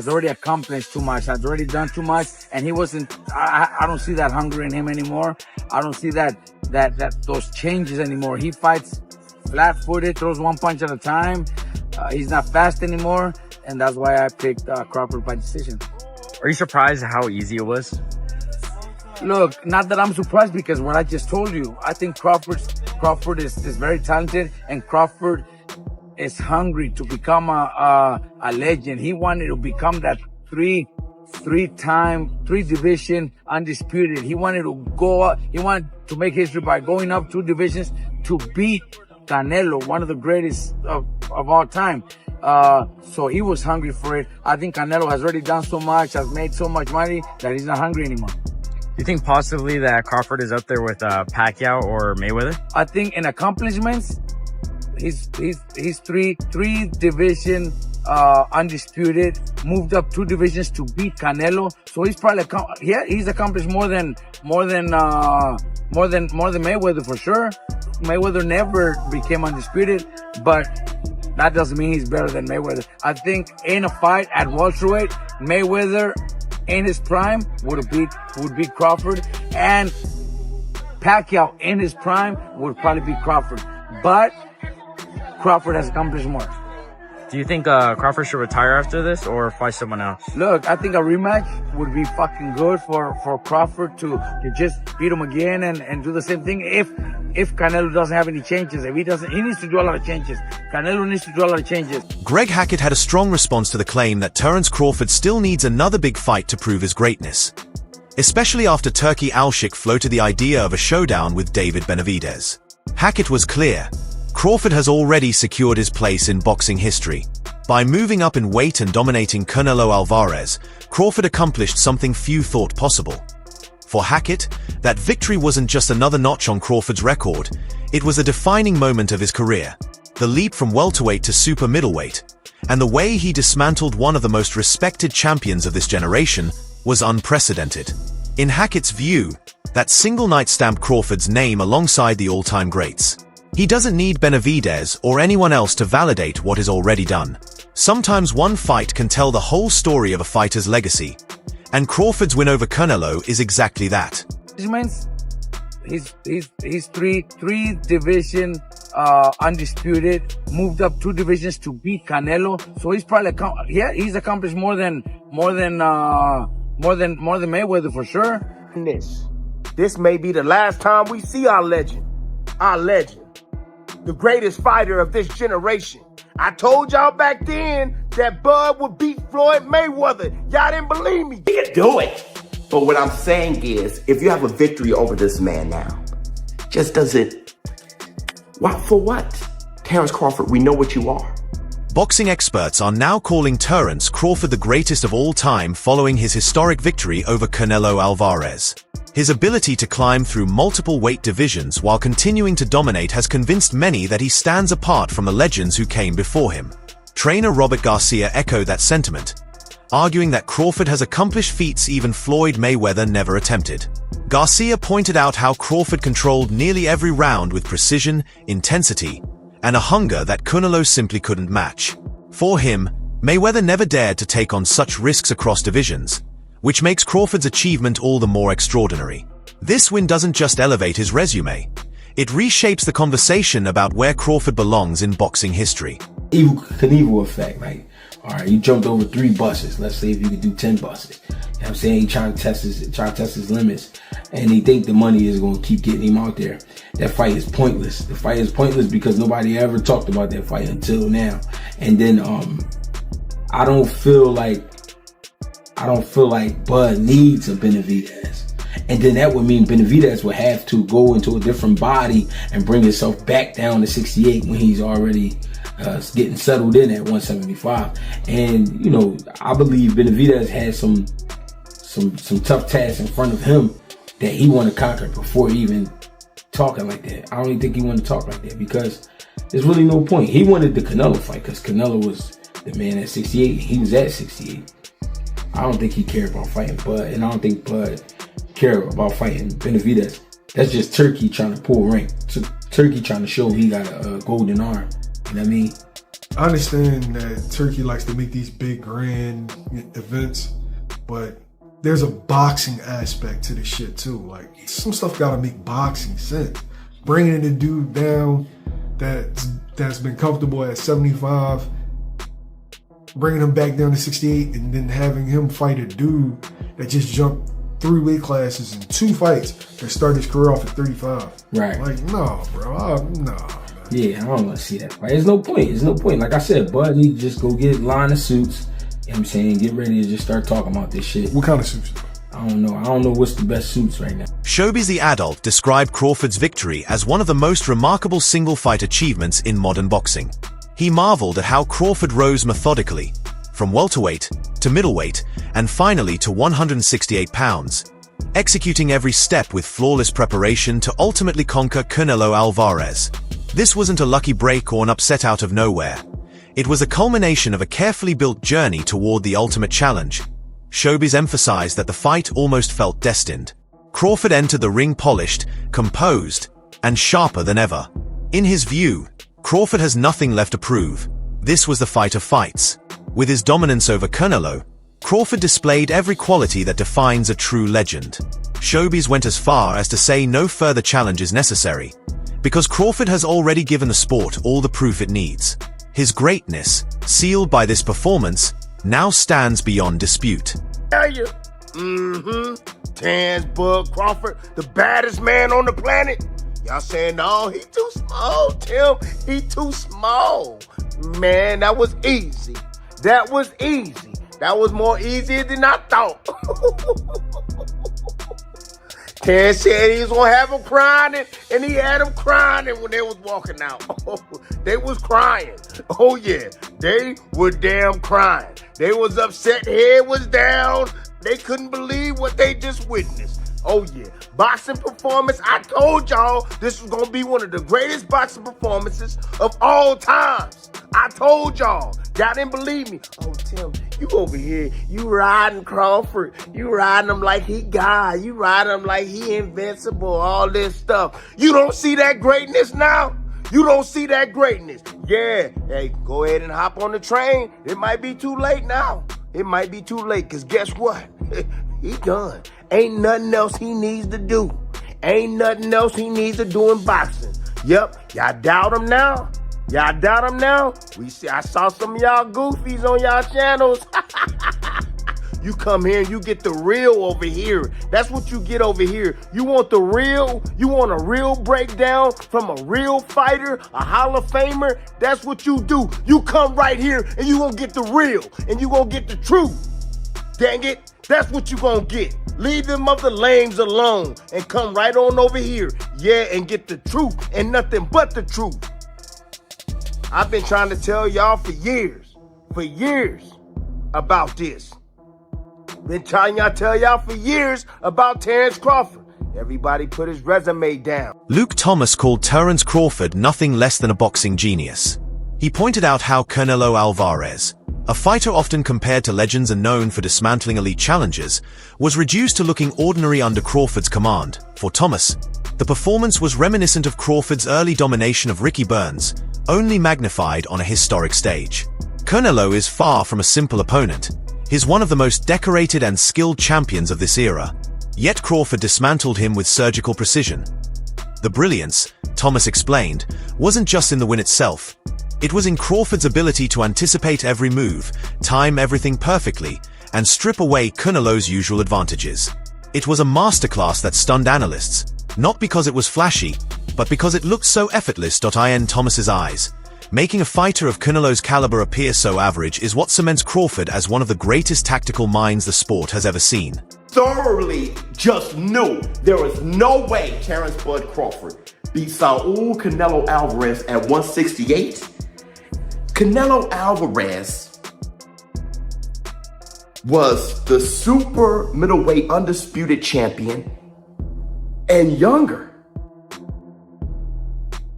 has already accomplished too much, has already done too much, and he wasn't. I don't see that hunger in him anymore. I don't see that those changes anymore. He fights flat-footed, throws one punch at a time. He's not fast anymore, and that's why I picked Crawford by decision. Are you surprised how easy it was? Look, not that I'm surprised, because what I just told you, I think Crawford is very talented, and Crawford is hungry to become a legend. He wanted to become that three division undisputed. He wanted to go up, he wanted to make history by going up 2 divisions to beat Canelo, one of the greatest of all time. So he was hungry for it. I think Canelo has already done so much, has made so much money, that he's not hungry anymore. Do you think possibly that Crawford is up there with Pacquiao or Mayweather? I think in accomplishments, he's 3 division undisputed, moved up 2 divisions to beat Canelo. So he's probably he's accomplished more than Mayweather for sure. Mayweather never became undisputed, but that doesn't mean he's better than Mayweather. I think in a fight at welterweight, Mayweather in his prime would beat Crawford, and Pacquiao in his prime would probably beat Crawford. But Crawford has accomplished more. Do you think Crawford should retire after this or fight someone else? Look, I think a rematch would be fucking good for Crawford to just beat him again and do the same thing if Canelo doesn't have any changes. If he doesn't, he needs to do a lot of changes. Canelo needs to do a lot of changes. Greg Hackett had a strong response to the claim that Terence Crawford still needs another big fight to prove his greatness, especially after Turki Alshik floated the idea of a showdown with David Benavidez. Hackett was clear. Crawford has already secured his place in boxing history. By moving up in weight and dominating Canelo Alvarez, Crawford accomplished something few thought possible. For Hackett, that victory wasn't just another notch on Crawford's record, it was a defining moment of his career. The leap from welterweight to super middleweight, and the way he dismantled one of the most respected champions of this generation, was unprecedented. In Hackett's view, that single night stamped Crawford's name alongside the all-time greats. He doesn't need Benavidez or anyone else to validate what is already done. Sometimes one fight can tell the whole story of a fighter's legacy, and Crawford's win over Canelo is exactly that. He's 3 division undisputed, moved up 2 divisions to beat Canelo. So he's probably he's accomplished more than Mayweather for sure. This may be the last time we see our legend, the greatest fighter of this generation. I told y'all back then that Bud would beat Floyd Mayweather. Y'all didn't believe me. He could do it. But what I'm saying is, if you have a victory over this man now, just does it... For what? Terence Crawford, we know what you are. Boxing experts are now calling Terence Crawford the greatest of all time following his historic victory over Canelo Alvarez. His ability to climb through multiple weight divisions while continuing to dominate has convinced many that he stands apart from the legends who came before him. Trainer Robert Garcia echoed that sentiment, arguing that Crawford has accomplished feats even Floyd Mayweather never attempted. Garcia pointed out how Crawford controlled nearly every round with precision, intensity, and a hunger that Canelo simply couldn't match. For him, Mayweather never dared to take on such risks across divisions, which makes Crawford's achievement all the more extraordinary. This win doesn't just elevate his resume, it reshapes the conversation about where Crawford belongs in boxing history. Evil Knievel effect, like, all right, you jumped over 3 buses. Let's say if you could do 10 buses. You know what I'm saying? He trying to test his limits, and he think the money is going to keep getting him out there. That fight is pointless. The fight is pointless because nobody ever talked about that fight until now. And then I don't feel like Bud needs a Benavidez. And then that would mean Benavidez would have to go into a different body and bring himself back down to 68 when he's already getting settled in at 175. And, you know, I believe Benavidez has some tough tasks in front of him that he want to conquer before even talking like that. I don't even think he want to talk like that because there's really no point. He wanted the Canelo fight because Canelo was the man at 68 and he was at 68. I don't think he cared about fighting Bud, and I don't think Bud cared about fighting Benavidez. That's just Turkey trying to pull rank. So Turkey trying to show he got a golden arm. You know what I mean? I understand that Turkey likes to make these big grand events, but there's a boxing aspect to this shit too. Like, some stuff gotta make boxing sense. Bringing the dude down that's been comfortable at 75, bringing him back down to 68, and then having him fight a dude that just jumped 3 weight classes in 2 fights that started his career off at 35. Right. Like, no, bro. No. Yeah, I don't want to see that fight. There's no point. There's no point. Like I said, Bud need to just go get a line of suits. You know what I'm saying? Get ready to just start talking about this shit. What kind of suits? I don't know. I don't know what's the best suits right now. Showbiz the Adult described Crawford's victory as one of the most remarkable single-fight achievements in modern boxing. He marveled at how Crawford rose methodically, from welterweight to middleweight, and finally to 168 pounds, executing every step with flawless preparation to ultimately conquer Canelo Alvarez. This wasn't a lucky break or an upset out of nowhere. It was a culmination of a carefully built journey toward the ultimate challenge. Showbiz emphasized that the fight almost felt destined. Crawford entered the ring polished, composed, and sharper than ever. In his view, Crawford has nothing left to prove. This was the fight of fights. With his dominance over Canelo, Crawford displayed every quality that defines a true legend. Showbiz went as far as to say no further challenge is necessary, because Crawford has already given the sport all the proof it needs. His greatness, sealed by this performance, now stands beyond dispute. Tell you. Terence Bud Crawford, the baddest man on the planet. Y'all saying, no, he too small, Tim. He too small. Man, that was easy. That was easy. That was more easier than I thought. Terence said he was gonna have him crying, and he had him crying when they was walking out. They was crying. Oh yeah, they were damn crying. They was upset, head was down. They couldn't believe what they just witnessed. Oh yeah, boxing performance. I told y'all this was gonna be one of the greatest boxing performances of all times. I told y'all. Y'all didn't believe me. Oh, Tim, you over here, you riding Crawford. You riding him like he God. You riding him like he invincible, all this stuff. You don't see that greatness now? You don't see that greatness. Yeah, hey, go ahead and hop on the train. It might be too late now. It might be too late, because guess what? He done. Ain't nothing else he needs to do. Ain't nothing else he needs to do in boxing. Yep, y'all doubt him now? Y'all doubt him now? I saw some of y'all goofies on y'all channels. You come here and you get the real over here. That's what you get over here. You want the real? You want a real breakdown from a real fighter, a Hall of Famer? That's what you do. You come right here and you gonna get the real and you gonna get the truth. Dang it, that's what you gonna get. Leave them other lames alone and come right on over here. Yeah, and get the truth and nothing but the truth. I've been trying to tell y'all for years about this. Been trying to tell y'all for years about Terence Crawford. Everybody put his resume down. Luke Thomas called Terence Crawford nothing less than a boxing genius. He pointed out how Canelo Alvarez, a fighter often compared to legends and known for dismantling elite challengers, was reduced to looking ordinary under Crawford's command. For Thomas, the performance was reminiscent of Crawford's early domination of Ricky Burns, only magnified on a historic stage. Canelo is far from a simple opponent. He's one of the most decorated and skilled champions of this era. Yet Crawford dismantled him with surgical precision. The brilliance, Thomas explained, wasn't just in the win itself. It was in Crawford's ability to anticipate every move, time everything perfectly, and strip away Canelo's usual advantages. It was a masterclass that stunned analysts, not because it was flashy, but because it looked so effortless. In Thomas's eyes, making a fighter of Canelo's caliber appear so average is what cements Crawford as one of the greatest tactical minds the sport has ever seen. Thoroughly just knew there was no way Terence Bud Crawford beat Saul Canelo Alvarez at 168. Canelo Alvarez was the super middleweight undisputed champion and younger.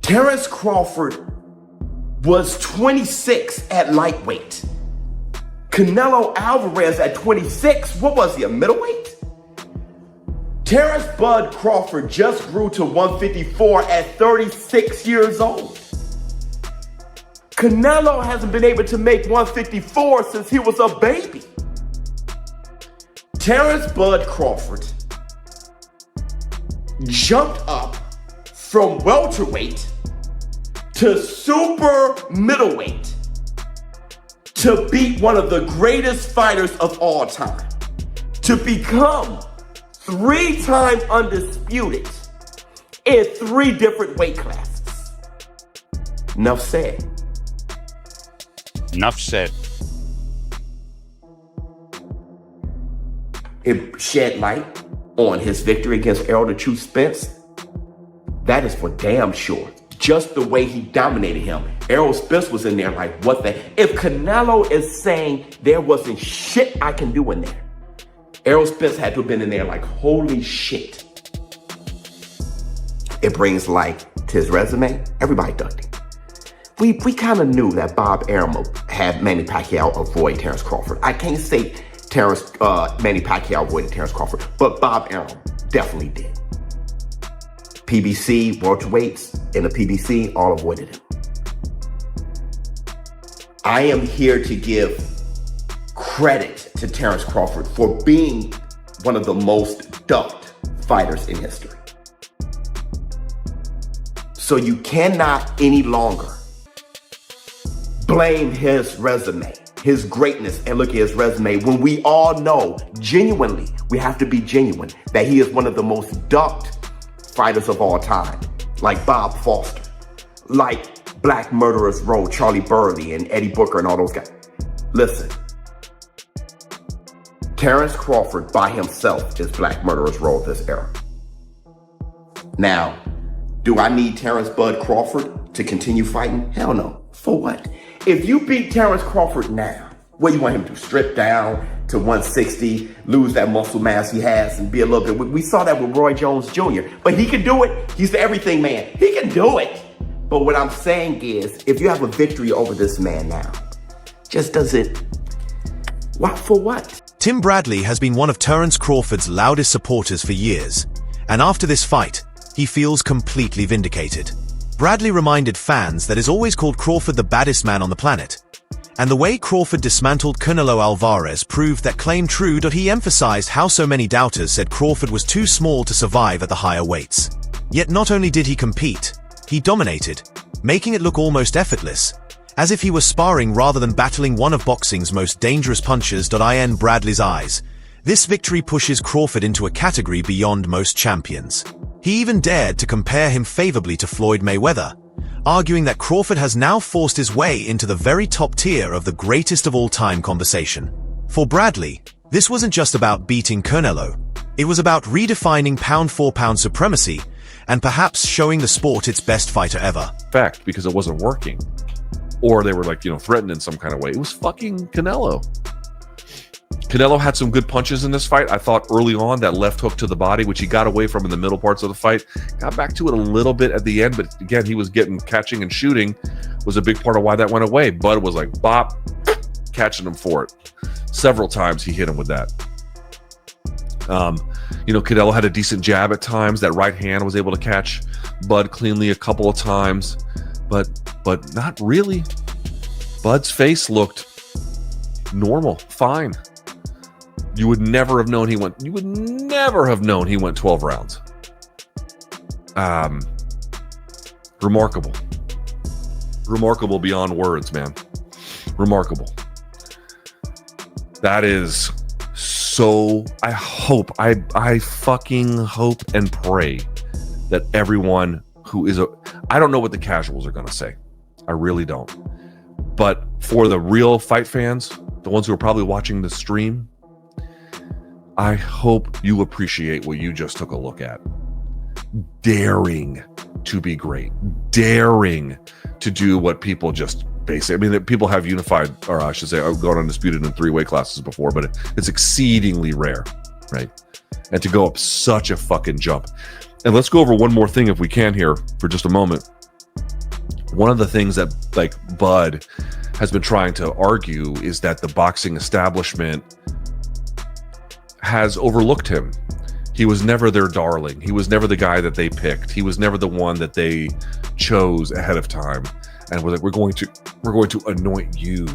Terence Crawford was 26 at lightweight. Canelo Alvarez at 26, what was he, a middleweight? Terence Bud Crawford just grew to 154 at 36 years old. Canelo hasn't been able to make 154 since he was a baby. Terence Bud Crawford jumped up from welterweight to super middleweight to beat one of the greatest fighters of all time, to become 3-time undisputed in 3 different weight classes. Enough said. Enough said. It shed light on his victory against Errol the Truth Spence. That is for damn sure. Just the way he dominated him. Errol Spence was in there like, what the? If Canelo is saying there wasn't shit I can do in there, Errol Spence had to have been in there like, holy shit. It brings light to his resume. Everybody ducked him. We kind of knew that Bob Arum had Manny Pacquiao avoid Terence Crawford. I can't say Manny Pacquiao avoided Terence Crawford, but Bob Arum definitely did. PBC, welterweights in the PBC all avoided him. I am here to give credit to Terence Crawford for being one of the most ducked fighters in history. So you cannot any longer blame his resume, his greatness, and look at his resume when we all know, genuinely, we have to be genuine, that he is one of the most ducked fighters of all time, like Bob Foster, like Black Murderers Row, Charlie Burley and Eddie Booker and all those guys. Listen, Terence Crawford by himself is Black Murderers Row of this era. Now, do I need Terence Bud Crawford to continue fighting? Hell no. For what? If you beat Terence Crawford now, what do you want him to do? Strip down to 160, lose that muscle mass he has, and be a little bit... We saw that with Roy Jones Jr., but he can do it. He's the everything man. He can do it. But what I'm saying is, if you have a victory over this man now, just does it... What for what? Tim Bradley has been one of Terence Crawford's loudest supporters for years, and after this fight, he feels completely vindicated. Bradley reminded fans that he's always called Crawford the baddest man on the planet. And the way Crawford dismantled Canelo Alvarez proved that claim true. He emphasized how so many doubters said Crawford was too small to survive at the higher weights. Yet not only did he compete, he dominated, making it look almost effortless, as if he was sparring rather than battling one of boxing's most dangerous punchers. In Bradley's eyes, this victory pushes Crawford into a category beyond most champions. He even dared to compare him favorably to Floyd Mayweather, arguing that Crawford has now forced his way into the very top tier of the greatest of all time conversation. For Bradley, this wasn't just about beating Canelo. It was about redefining pound-for-pound supremacy and perhaps showing the sport its best fighter ever. Fact, because it wasn't working. Or they were like, threatened in some kind of way. It was fucking Canelo. Canelo had some good punches in this fight. I thought early on that left hook to the body, which he got away from in the middle parts of the fight, got back to it a little bit at the end. But again, he was catching and shooting was a big part of why that went away. Bud was like, bop, catching him for it. Several times he hit him with that. Canelo had a decent jab at times. That right hand was able to catch Bud cleanly a couple of times, but not really. Bud's face looked normal, fine. You would never have known he went 12 rounds. Remarkable beyond words, man. Remarkable. That is so, I fucking hope and pray that everyone who is I don't know what the casuals are going to say. I really don't. But for the real fight fans, the ones who are probably watching the stream, I hope you appreciate what you just took a look at. Daring to be great. Daring to do what people just basically... people have unified, or I should say, I've gone undisputed in 3 weight classes before, but it's exceedingly rare, right? And to go up such a fucking jump. And let's go over one more thing if we can here for just a moment. One of the things that, Bud has been trying to argue is that the boxing establishment has overlooked him. He was never their darling. He was never the guy that they picked. He was never the one that they chose ahead of time. and was like, we're going to anoint you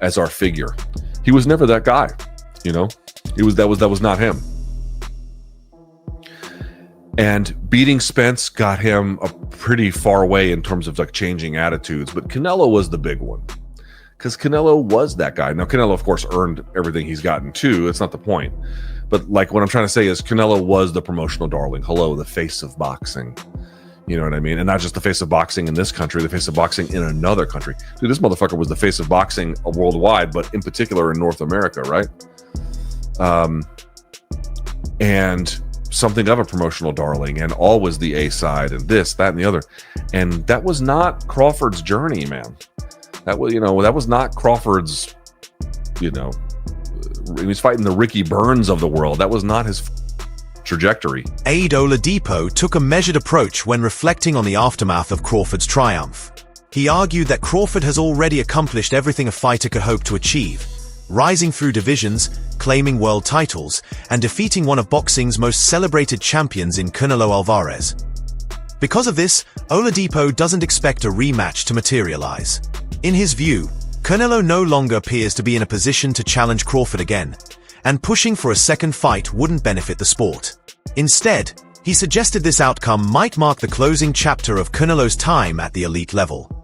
as our figure. He was never that guy, you know. That was not him. And beating Spence got him a pretty far way in terms of like changing attitudes, but Canelo was the big one. Because Canelo was that guy. Now, Canelo, of course, earned everything he's gotten too. That's not the point. But like what I'm trying to say is Canelo was the promotional darling. Hello, the face of boxing. You know what I mean? And not just the face of boxing in this country, the face of boxing in another country. Dude, this motherfucker was the face of boxing worldwide, but in particular in North America, right? And something of a promotional darling, and always the A side, and this, that, and the other. And that was not Crawford's journey, man. That was not Crawford's, he was fighting the Ricky Burns of the world. That was not his trajectory. Aid Oladipo took a measured approach when reflecting on the aftermath of Crawford's triumph. He argued that Crawford has already accomplished everything a fighter could hope to achieve, rising through divisions, claiming world titles, and defeating one of boxing's most celebrated champions in Canelo Alvarez. Because of this, Oladipo doesn't expect a rematch to materialize. In his view, Canelo no longer appears to be in a position to challenge Crawford again, and pushing for a second fight wouldn't benefit the sport. Instead, he suggested this outcome might mark the closing chapter of Canelo's time at the elite level.